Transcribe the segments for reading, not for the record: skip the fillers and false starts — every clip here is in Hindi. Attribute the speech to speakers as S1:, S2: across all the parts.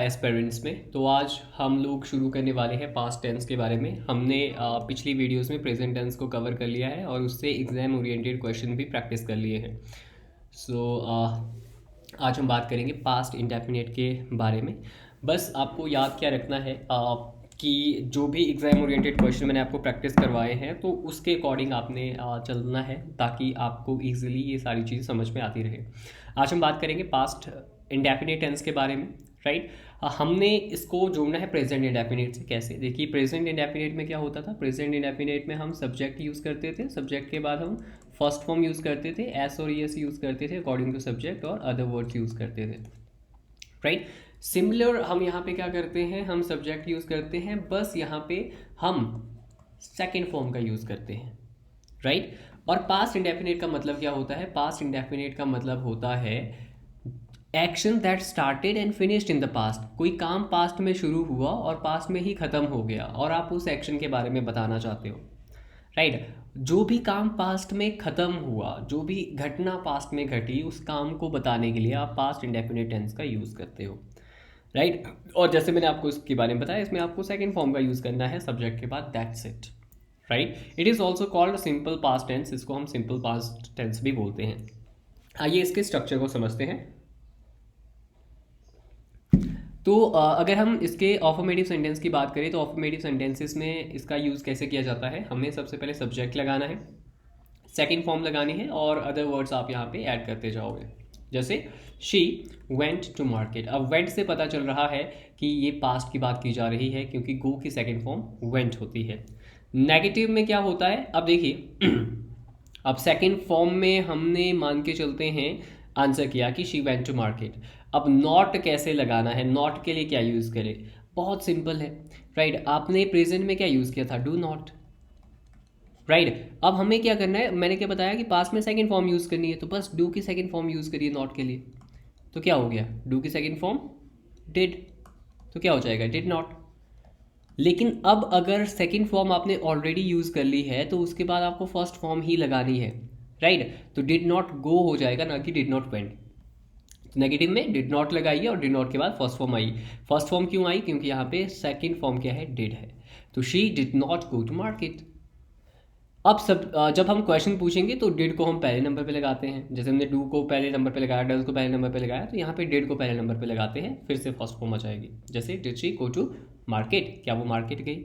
S1: एस्पेरेंट्स में। तो आज हम लोग शुरू करने वाले हैं पास्ट टेंस के बारे में। हमने पिछली वीडियोस में प्रेजेंट टेंस को कवर कर लिया है और उससे एग्जाम ओरिएंटेड क्वेश्चन भी प्रैक्टिस कर लिए हैं। आज हम बात करेंगे पास्ट इंडेफिनिट के बारे में। बस आपको याद क्या रखना है कि जो भी एग्जाम ओरिएंटेड क्वेश्चन मैंने आपको प्रैक्टिस करवाए हैं तो उसके अकॉर्डिंग आपने चलना है ताकि आपको ईजिली ये सारी चीज़ें समझ में आती रहे। आज हम बात करेंगे पास्ट इंडेफिनिट टेंस के बारे में, राइट। हमने इसको जोड़ना है प्रेजेंट इंडेफिनिट से। कैसे? देखिए, प्रेजेंट इंडेफिनिट में क्या होता था। प्रेजेंट इंडेफिनिट में हम सब्जेक्ट यूज़ करते थे, सब्जेक्ट के बाद हम फर्स्ट फॉर्म यूज़ करते थे, एस और एस यूज़ करते थे अकॉर्डिंग टू सब्जेक्ट, और अदर वर्ड्स यूज़ करते थे, राइट। सिमिलर हम यहाँ पे क्या करते हैं, हम सब्जेक्ट यूज़ करते हैं, बस यहाँ पे हम सेकेंड फॉर्म का यूज़ करते हैं, राइट। और पास्ट इंडेफिनिट का मतलब क्या होता है? पास्ट इंडेफिनिट का मतलब होता है action that started and finished in the past. कोई काम पास्ट में शुरू हुआ और पास्ट में ही ख़त्म हो गया और आप उस एक्शन के बारे में बताना चाहते हो, राइट। जो भी काम पास्ट में ख़त्म हुआ, जो भी घटना पास्ट में घटी, उस काम को बताने के लिए आप पास्ट इंडेफिनिट टेंस का यूज़ करते हो, राइट। और जैसे मैंने आपको इसके बारे में बताया, इसमें आपको सेकेंड फॉर्म का यूज़ करना है सब्जेक्ट के बाद, that's it, right. It is also called simple past tense. इसको हम सिंपल पास्ट टेंस भी बोलते हैं। आइए इसके स्ट्रक्चर को समझते हैं। तो अगर हम इसके ऑफर्मेटिव सेंटेंस की बात करें तो ऑफर्मेटिव सेंटेंसेस में इसका यूज़ कैसे किया जाता है? हमें सबसे पहले सब्जेक्ट लगाना है, सेकंड फॉर्म लगानी है और अदर वर्ड्स आप यहाँ पे ऐड करते जाओगे। जैसे शी वेंट टू मार्केट। अब वेंट से पता चल रहा है कि ये पास्ट की बात की जा रही है क्योंकि गो की सेकंड फॉर्म वेंट होती है। नेगेटिव में क्या होता है? अब देखिए अब सेकंड फॉर्म में हमने मान के चलते हैं आंसर किया कि शी वेंट टू मार्केट। अब नॉट कैसे लगाना है? नॉट के लिए क्या यूज़ करें? बहुत सिंपल है, राइट। आपने प्रेजेंट में क्या यूज़ किया था? Do not, right. अब हमें क्या करना है? मैंने क्या बताया कि पास्ट में सेकंड फॉर्म यूज़ करनी है, तो बस डू की सेकंड फॉर्म यूज़ करिए नॉट के लिए। तो क्या हो गया? डू की सेकंड फॉर्म डिड, तो क्या हो जाएगा? Did not. लेकिन अब अगर सेकंड फॉर्म आपने ऑलरेडी यूज़ कर ली है तो उसके बाद आपको फर्स्ट फॉर्म ही लगानी है, राइट। तो डिड नॉट गो हो जाएगा, ना कि डिड नॉट वेंट। नेगेटिव में डिड नॉट लगाइए और डिड नॉट के बाद first form I. First form क्यों आई? क्योंकि यहाँ पे सेकंड फॉर्म क्या है? डिड है। तो she did not go to market. अब जब हम क्वेश्चन पूछेंगे तो डिड को हम पहले नंबर पे लगाते हैं। जैसे हमने डू को पहले नंबर पे लगाया, डज को पहले नंबर पे लगाया, तो यहाँ पे डिड को पहले नंबर पे लगाते हैं, फिर से फर्स्ट फॉर्म आ जाएगी। जैसे did she go to market, क्या वो मार्केट गई,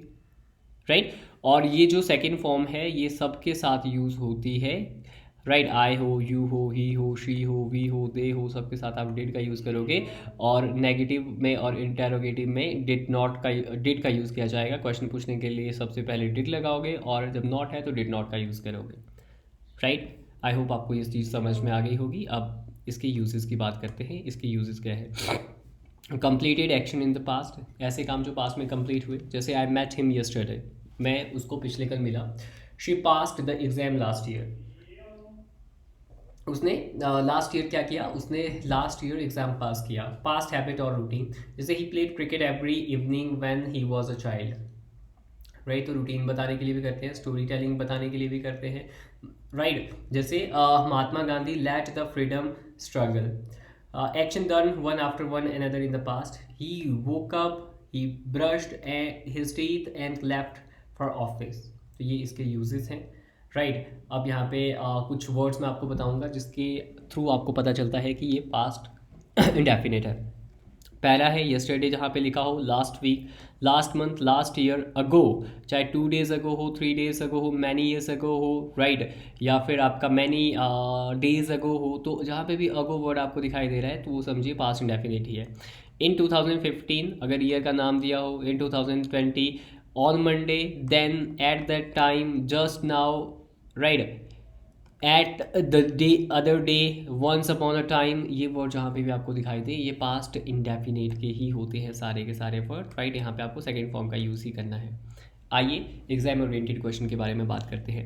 S1: राइट। और ये जो सेकंड फॉर्म है ये सबके साथ यूज़ होती है, राइट। आई हो, यू हो, ही हो, शी हो, वी हो, दे हो, सबके साथ आप डिड का यूज़ करोगे। और नेगेटिव में और इंटेरोगेटिव में डिड का यूज़ किया जाएगा। क्वेश्चन पूछने के लिए सबसे पहले डिड लगाओगे और जब नॉट है तो डिड नॉट का यूज़ करोगे, राइट। आई होप आपको ये चीज़ समझ में आ गई होगी। अब इसके यूजेस की बात करते हैं। इसके यूजेस क्या है? Completed action in the past, ऐसे काम जो पास्ट में कंप्लीट हुए। जैसे आई मेट हिम यस्टरडे, मैं उसको पिछले कल मिला। She passed the exam last year, उसने लास्ट ईयर क्या किया? उसने लास्ट ईयर एग्जाम पास किया। पास्ट हैबिट और रूटीन, जैसे he played cricket every evening when he was a child, right. तो रूटीन बताने के लिए भी करते हैं, स्टोरी टेलिंग बताने के लिए भी करते हैं, राइट। जैसे Mahatma Gandhi led the freedom struggle, action done one after one another in the past. He woke up, he brushed his teeth and left for office. तो ये इसके यूजेस हैं, राइट। अब यहाँ पे कुछ वर्ड्स मैं आपको बताऊंगा जिसके थ्रू आपको पता चलता है कि ये पास्ट इंडेफिनिट है। पहला है यस्टरडे, जहाँ पे लिखा हो last week, last month, last year, ago, चाहे 2 डेज अगो हो, 3 डेज अगो हो, मैनी ईयर्स अगो हो, राइट। या फिर आपका मैनी डेज अगो हो, तो जहाँ पे भी अगो वर्ड आपको दिखाई दे रहा है तो वो समझिए पास्ट इंडेफिनिट ही है। इन 2015 अगर ईयर का नाम दिया हो, in 2020, on Monday, then, at that time, just now, right, at the day, other day, once upon a time, ये वर्ड जहाँ पे भी आपको दिखाई दे ये पास्ट इंडेफिनिट के ही होते हैं सारे के सारे वर्ड, राइट। यहाँ पे आपको सेकंड फॉर्म का यूज़ ही करना है। आइए एग्जाम ओरिएंटेड क्वेश्चन के बारे में बात करते हैं।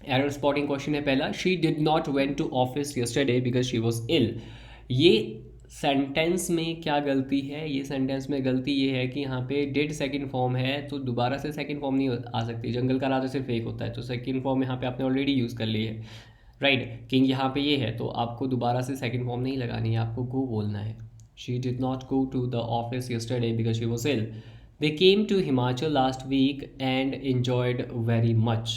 S1: एरर स्पॉटिंग क्वेश्चन है पहला, she did not went to office yesterday because she was ill. ये सेंटेंस में क्या गलती है? ये सेंटेंस में गलती ये है कि यहाँ पे डिड सेकंड फॉर्म है तो दोबारा से सेकंड फॉर्म नहीं आ सकती। जंगल का राजा सिर्फ एक होता है, तो सेकंड फॉर्म यहाँ पे आपने ऑलरेडी यूज़ कर ली है, राइट। किंग यहाँ पे ये है तो आपको दोबारा से सेकंड फॉर्म नहीं लगानी है, आपको गो बोलना है, She did not go to the office yesterday because she was ill. They came to Himachal last week and enjoyed very much.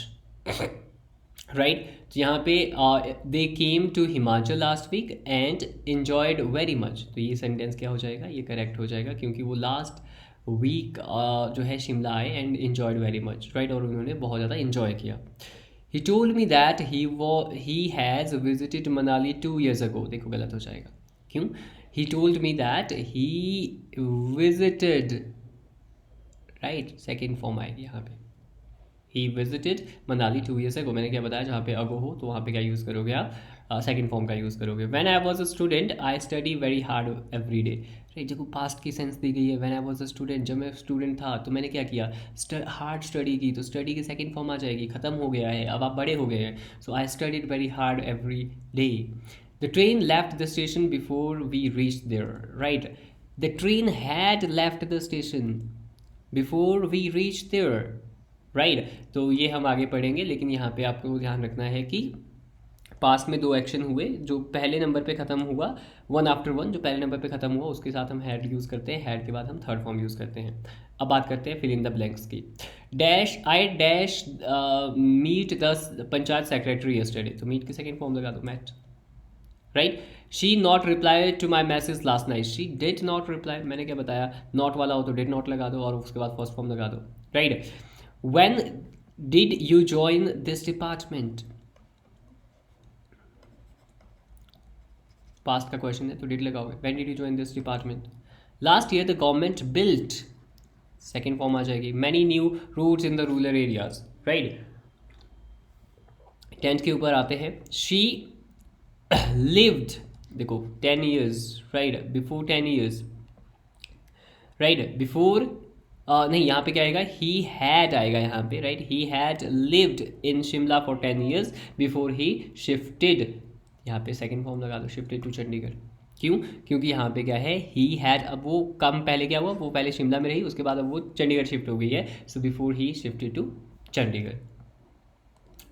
S1: Right तो यहाँ पे they came to Himachal last week and enjoyed very much, तो ये सेंटेंस क्या हो जाएगा, ये करेक्ट हो जाएगा क्योंकि वो लास्ट वीक जो है शिमला आए and enjoyed very much, right, और उन्होंने बहुत ज़्यादा इन्जॉय किया. He told me that he has visited Manali 2 years ago. देखो गलत हो जाएगा, क्यों? He told me that he visited, right, second form आएगी यहाँ पे. He visited Manali 2 years ago. मैंने क्या बताया, जहाँ पे अगो हो तो वहाँ पे क्या यूज़ करोगे आप, सेकेंड फॉर्म का यूज़ करोगे. When I was a student I study very hard every day. Right, देखो पास्ट की सेंस दी गई है. When I was a student, जब मैं स्टूडेंट था तो मैंने क्या किया, हार्ड स्टडी की, तो स्टडी की सेकेंड फॉर्म आ जाएगी. ख़त्म हो गया है, अब आप बड़े हो गए हैं. So I studied very hard every day. The train left the station before we reach there. Right, the train had left the station before we reach there. Right, तो ये हम आगे पढ़ेंगे, लेकिन यहाँ पे आपको ध्यान रखना है कि पास्ट में 2 एक्शन हुए. जो पहले नंबर पे ख़त्म हुआ, 1 after 1, जो पहले नंबर पे ख़त्म हुआ उसके साथ हम हैड यूज़ करते हैं. हैड के बाद हम थर्ड फॉर्म यूज़ करते हैं. अब बात करते हैं फिल इन द ब्लैंक्स की. Dash I dash meet the panchayat secretary yesterday. तो मीट की सेकेंड फॉर्म लगा दो, met. Right, she not reply to my message last night. She did not reply. मैंने क्या बताया, नॉट वाला हो तो डिड नॉट लगा दो और उसके बाद फर्स्ट फॉर्म लगा दो. Right, when did you join this department? Past का क्वेश्चन है तो डिड लगाओगे. when did you join this department? last year the government built, second form आ जाएगी, many new roads in the rural areas. right, 10th के ऊपर आते हैं. she lived, देखो 10 years, right, before 10 years, right, before नहीं, यहाँ पे क्या आएगा, ही हैड आएगा यहाँ पे. Right, he had lived in Shimla for 10 years before ही शिफ्टेड. यहाँ पे सेकेंड फॉर्म लगा दो, शिफ्टेड टू चंडीगढ़. क्यों? क्योंकि यहाँ पे क्या है, ही हैड, अब वो कम पहले क्या हुआ, वो पहले शिमला में रही, उसके बाद अब वो चंडीगढ़ शिफ्ट हो गई है. सो बिफोर ही शिफ्टेड टू चंडीगढ़.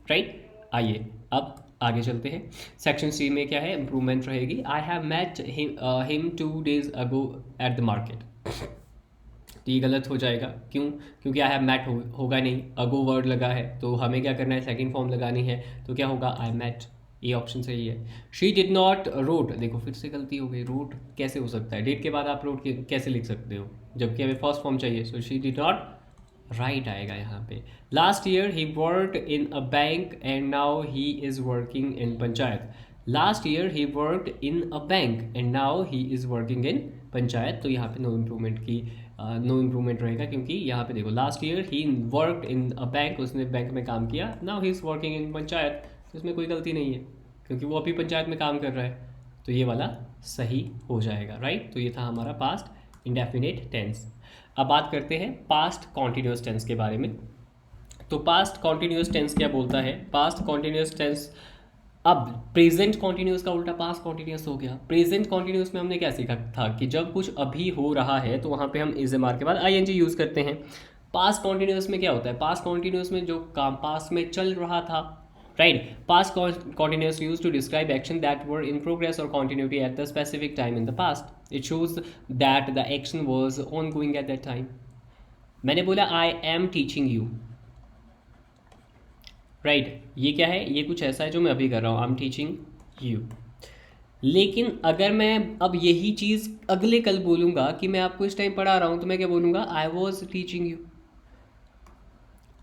S1: राइट, आइए अब आगे चलते हैं. सेक्शन सी में क्या है, इंप्रूवमेंट रहेगी. I have met him 2 days ago at the market. तो ये गलत हो जाएगा, क्यों? क्योंकि आई हैव मैट होगा नहीं, अगो वर्ड लगा है, तो हमें क्या करना है, सेकंड फॉर्म लगानी है. तो क्या होगा, आई मैट. ये ऑप्शन सही है. शी डिड नॉट रोट, देखो फिर से गलती हो गई. रोट कैसे हो सकता है, डेट के बाद आप रोट कैसे लिख सकते हो, जबकि हमें फर्स्ट फॉर्म चाहिए. So she did not right आएगा यहाँ पे. Last year he worked in a bank and now he is working in panchayat. Last year he worked in a bank and now he is working in panchayat. तो यहाँ पे नो इम्प्रूवमेंट की नो इम्प्रूवमेंट रहेगा, क्योंकि यहाँ पे देखो last year he worked in a bank, उसने बैंक में काम किया. Now he is working in panchayat, तो इसमें कोई गलती नहीं है क्योंकि वो अभी पंचायत में काम कर रहा है. तो ये वाला सही हो जाएगा. राइट, तो ये था हमारा पास्ट इंडेफिनिट टेंस. अब बात करते हैं पास्ट कॉन्टिन्यूस टेंस के बारे में. तो पास्ट कॉन्टिन्यूस टेंस क्या बोलता है, पास्ट कॉन्टिन्यूस टेंस, अब प्रेजेंट कॉन्टिन्यूस का उल्टा पास्ट कॉन्टिन्यूस हो गया. प्रेजेंट कॉन्टिन्यूस में हमने क्या सीखा था कि जब कुछ अभी हो रहा है तो वहाँ पे हम इज एम आर के बाद आई एन जी यूज़ करते हैं. पास्ट कॉन्टिन्यूस में क्या होता है, पास्ट कॉन्टिन्यूस में जो काम पास्ट में चल रहा था. Right, past continuous use to describe action that were in progress और continuity at the specific time in the past. It shows that the action was on going at that time. मैंने बोला I am teaching you. Right, ये क्या है, ये कुछ ऐसा है जो मैं अभी कर रहा हूँ, आई एम टीचिंग यू. लेकिन अगर मैं अब यही चीज़ अगले कल बोलूँगा कि मैं आपको इस टाइम पढ़ा रहा हूँ, तो मैं क्या बोलूँगा, आई वॉज टीचिंग यू.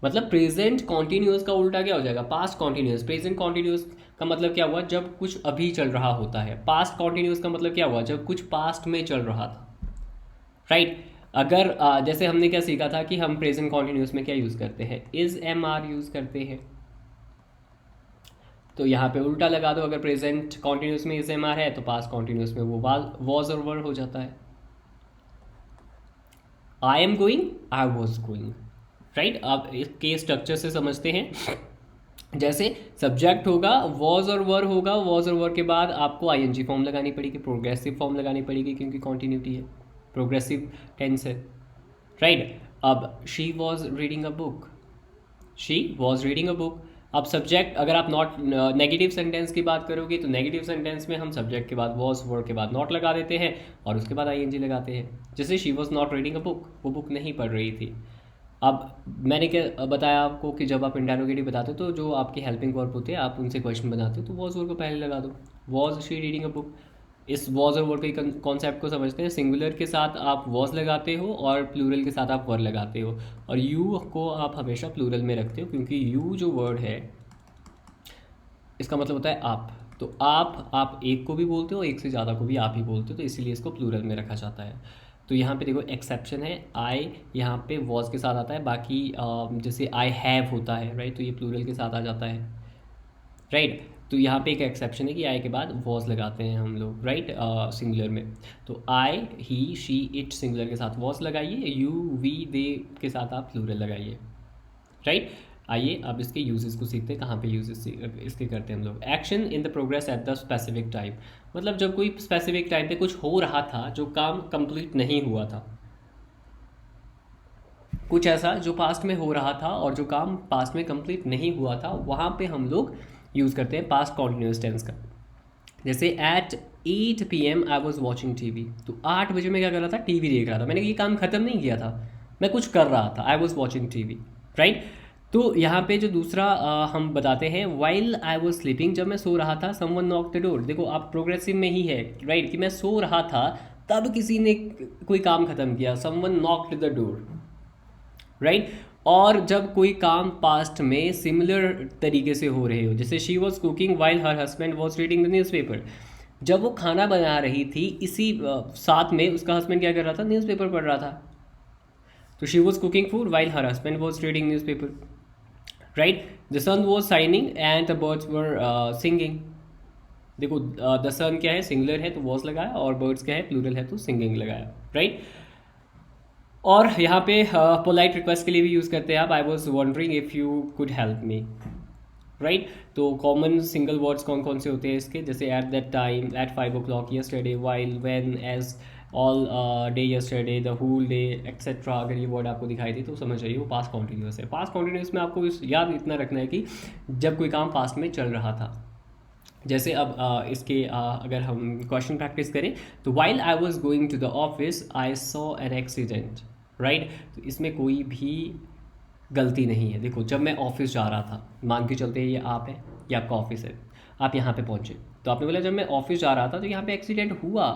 S1: मतलब प्रेजेंट कॉन्टिन्यूस का उल्टा क्या हो जाएगा, पास्ट कॉन्टिन्यूस. प्रेजेंट कॉन्टिन्यूस का मतलब क्या हुआ, जब कुछ अभी चल रहा होता है. पास्ट कॉन्टिन्यूस का मतलब क्या हुआ, जब कुछ पास्ट में चल रहा था. राइट, अगर जैसे हमने क्या सीखा था कि हम प्रेजेंट कॉन्टिन्यूस में क्या यूज़ करते हैं, इज एम आर यूज़ करते हैं. तो यहाँ पे उल्टा लगा दो, अगर प्रेजेंट कॉन्टिन्यूस में इज एम आर है तो पास्ट कॉन्टिन्यूस में वो वॉज और वर हो जाता है. I am going, I was going. Right, अब इसके स्ट्रक्चर से समझते हैं. जैसे सब्जेक्ट होगा, वॉज और वर होगा, वॉज और वर के बाद आपको आई एन जी फॉर्म लगानी पड़ेगी, प्रोग्रेसिव फॉर्म लगानी पड़ेगी क्योंकि कॉन्टिन्यूटी है, प्रोग्रेसिव टेंस है. राइट, अब she was reading a book, she was reading a book. अब सब्जेक्ट, अगर आप नॉट नेगेटिव सेंटेंस की बात करोगे तो नेगेटिव सेंटेंस में हम सब्जेक्ट के बाद वॉज, वर्ब के बाद नॉट लगा देते हैं और उसके बाद आईएनजी लगाते हैं। जैसे she was not reading a book, वो बुक नहीं पढ़ रही थी। अब मैंने क्या बताया आपको कि जब आप इंटरोगेटिव बताते हो तो जो आपके हेल्पिंग वर्ब होते हैं आप उनसे क्वेश्चन बनाते हो तो वॉज वर्ब को पहले लगा दो। Was she reading a book, इस वॉज और वर्ब के कॉन्सेप्ट को समझते हैं। सिंगुलर के साथ आप वॉज लगाते हो और प्लूरल के साथ आप वर्ड लगाते हो, और यू को आप हमेशा प्लूरल में रखते हो क्योंकि यू जो वर्ड है इसका मतलब होता है आप। तो आप एक को भी बोलते हो, एक से ज़्यादा को भी आप ही बोलते हो, तो इसीलिए इसको प्लूरल में रखा जाता है। तो यहाँ पे देखो एक्सेप्शन है, आई यहाँ पे वॉज के साथ आता है, बाकी जैसे आई हैव होता है राइट, तो ये प्लूरल के साथ आ जाता है राइट। तो यहाँ पे एक एक्सेप्शन है कि आई के बाद वॉज लगाते हैं हम लोग राइट सिंगुलर में। तो आई, ही, शी, इट सिंगुलर के साथ वॉज लगाइए, यू, वी, दे के साथ आप प्लूरल लगाइए राइट। आइए अब इसके यूजेस को सीखते हैं, कहाँ पे यूजेस इसके करते हैं हम लोग। Action in the progress eight the specific time, मतलब जब कोई स्पेसिफिक टाइम पे कुछ हो रहा था जो काम कंप्लीट नहीं हुआ था, कुछ ऐसा जो पास्ट में हो रहा था और जो काम पास्ट में कंप्लीट नहीं हुआ था, वहाँ पे हम लोग यूज़ करते हैं पास्ट कॉन्टिन्यूस टेंस का। जैसे at 8 PM I was watching TV, तो 8 बजे मैं क्या कर रहा था, टीवी देख रहा था। मैंने ये काम ख़त्म नहीं किया था, मैं कुछ कर रहा था, आई वॉज वॉचिंग टीवी राइट। तो यहाँ पे जो दूसरा हम बताते हैं, वाइल आई वॉज स्लीपिंग, जब मैं सो रहा था, समवन नॉक द डोर। देखो आप प्रोग्रेसिव में ही है राइट, कि मैं सो रहा था तब किसी ने कोई काम ख़त्म किया, someone knocked the door right. और जब कोई काम पास्ट में सिमिलर तरीके से हो रहे हो, जैसे she was cooking while her husband was reading the newspaper, जब वो खाना बना रही थी इसी साथ में उसका हस्बैंड क्या कर रहा था, न्यूज़पेपर पढ़ रहा था। तो she was cooking food while her husband was reading newspaper right. The sun was shining and the birds were singing. देखो द सन क्या है, सिंगुलर है तो वॉज लगाया, और बर्ड्स क्या है, प्लूरल है तो सिंगिंग लगाया राइट। और यहाँ पे पोलाइट रिक्वेस्ट के लिए भी यूज़ करते हैं आप, I was wondering if you could help me right. तो कॉमन सिंगल वर्ड्स कौन कौन से होते हैं इसके, जैसे at that time, at 5 o'clock, yesterday, while, when, as, all day yesterday, the whole day etcetera. अगर ये वर्ड आपको दिखाई दे तो समझ जाइए वो पास्ट कॉन्टिन्यूस है। पास्ट कॉन्टिन्यूस में आपको याद इतना रखना है कि जब कोई काम पास्ट में चल रहा था। जैसे अब इसके अगर हम क्वेश्चन प्रैक्टिस करें तो while I was going to the office I saw an accident right. तो इसमें कोई भी गलती नहीं है। देखो जब मैं ऑफिस जा रहा था, मान के चलते हैं ये आप है, ये आपका ऑफिस है, आप यहाँ पे पहुँचे, तो आपने बोला जब मैं ऑफिस जा रहा था तो यहाँ पे एक्सीडेंट हुआ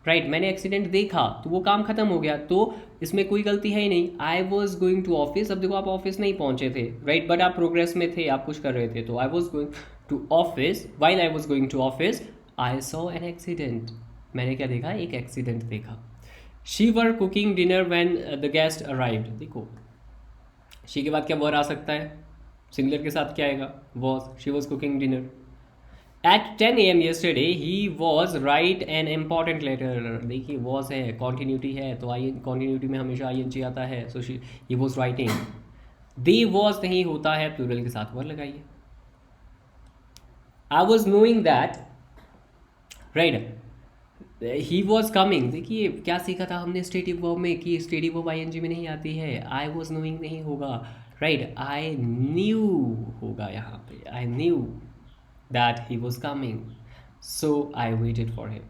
S1: राइट, मैंने एक्सीडेंट देखा तो वो काम खत्म हो गया, तो इसमें कोई गलती है ही नहीं। I was going to office, अब देखो आप ऑफिस नहीं पहुँचे थे राइट, बट आप प्रोग्रेस में थे, आप कुछ कर रहे थे, तो I was going to office, while I was going to office I saw an accident, मैंने क्या देखा, एक एक्सीडेंट देखा। She were cooking dinner when the guest arrived. देखो शी के बाद क्या वर आ सकता है, सिंगुलर के साथ क्या आएगा, was, she was cooking dinner. At 10 AM yesterday he was write an important letter। देखिए वॉज है, कॉन्टीन्यूटी है, तो आई कॉन्टीन्यूटी में हमेशा आई आता है, so she he was writing. They was नहीं होता है, प्लूरल के साथ वर लगाइए। I was knowing that right, he was coming, देखिए क्या सीखा था हमने स्टेटिव वर्ब में कि स्टेटिव वर्ब आईएनजी में नहीं आती है, आई वॉज नोइंग नहीं होगा राइट, आई न्यू होगा यहाँ पे, I knew that he was coming so I waited for him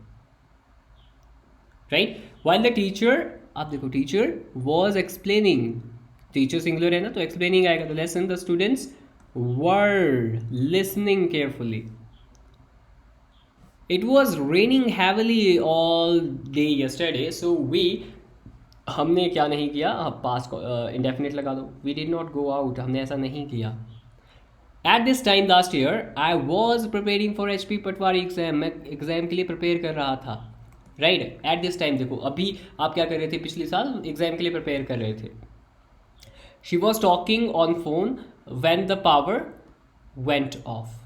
S1: right. While the teacher, आप देखो teacher was explaining, teacher singular है ना तो एक्सप्लेनिंग आएगा, तो lesson the students were listening carefully. It was raining heavily all day yesterday, so we, हमने क्या नहीं किया, पास्ट इंडेफिनिट लगा दो, we did not go out, हमने ऐसा नहीं किया। At this time last year, I was preparing for HP Patwari exam, मैं एग्जाम के लिए प्रिपेयर कर रहा था राइट। एट दिस टाइम देखो अभी आप क्या कर रहे थे, पिछले साल एग्जाम के लिए प्रिपेयर कर रहे थे। She was talking on phone when the power went off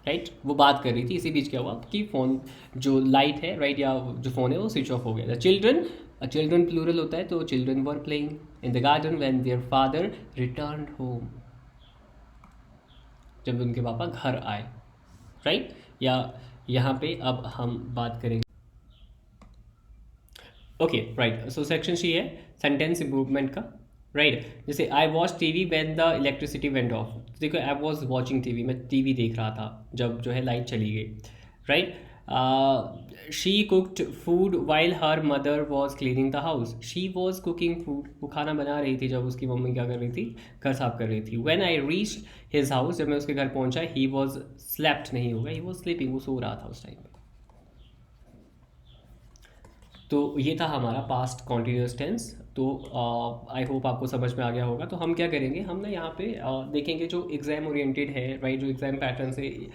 S1: right, वो बात कर रही थी, इसी बीच क्या हुआ कि फ़ोन जो लाइट है राइट या जो फ़ोन है वो स्विच ऑफ हो गया था। चिल्ड्रन, चिल्ड्रन प्लूरल होता है तो children were playing in the garden when their father returned home, जब उनके पापा घर आए राइट। या यहाँ पे अब हम बात करेंगे okay right, so section C है सेंटेंस इम्प्रूवमेंट का। राइट। जैसे I watch TV when the electricity went off. देखो आई वॉज वॉचिंग टीवी, मैं टीवी देख रहा था जब जो है लाइट चली गई। Right. She cooked food while her mother was cleaning the house. She was cooking food, वो खाना बना रही थी जब उसकी मम्मी क्या कर रही थी, घर साफ कर रही थी। When I reach his house, जब मैं उसके घर पहुंचा, ही वॉज स्लेप्ट, नहीं होगा, ही वॉज स्लीपिंग, वो सो रहा था उस टाइम पे। तो ये था हमारा पास्ट कॉन्टीन्यूस टेंस। तो आई होप आपको समझ में आ गया होगा। तो हम क्या करेंगे, हम ना यहाँ पे देखेंगे जो एग्ज़ाम ओरिएंटेड है, राइट, जो एग्ज़ाम पैटर्न से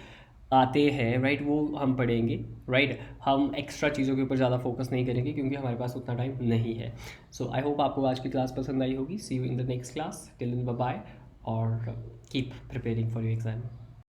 S1: आते हैं, राइट, वो हम पढ़ेंगे। राइट। हम एक्स्ट्रा चीज़ों के ऊपर ज़्यादा फोकस नहीं करेंगे क्योंकि हमारे पास उतना टाइम नहीं है। सो आई होप आपको आज की क्लास पसंद आई होगी। See you in the next class, till then bye bye, और keep preparing for your exam.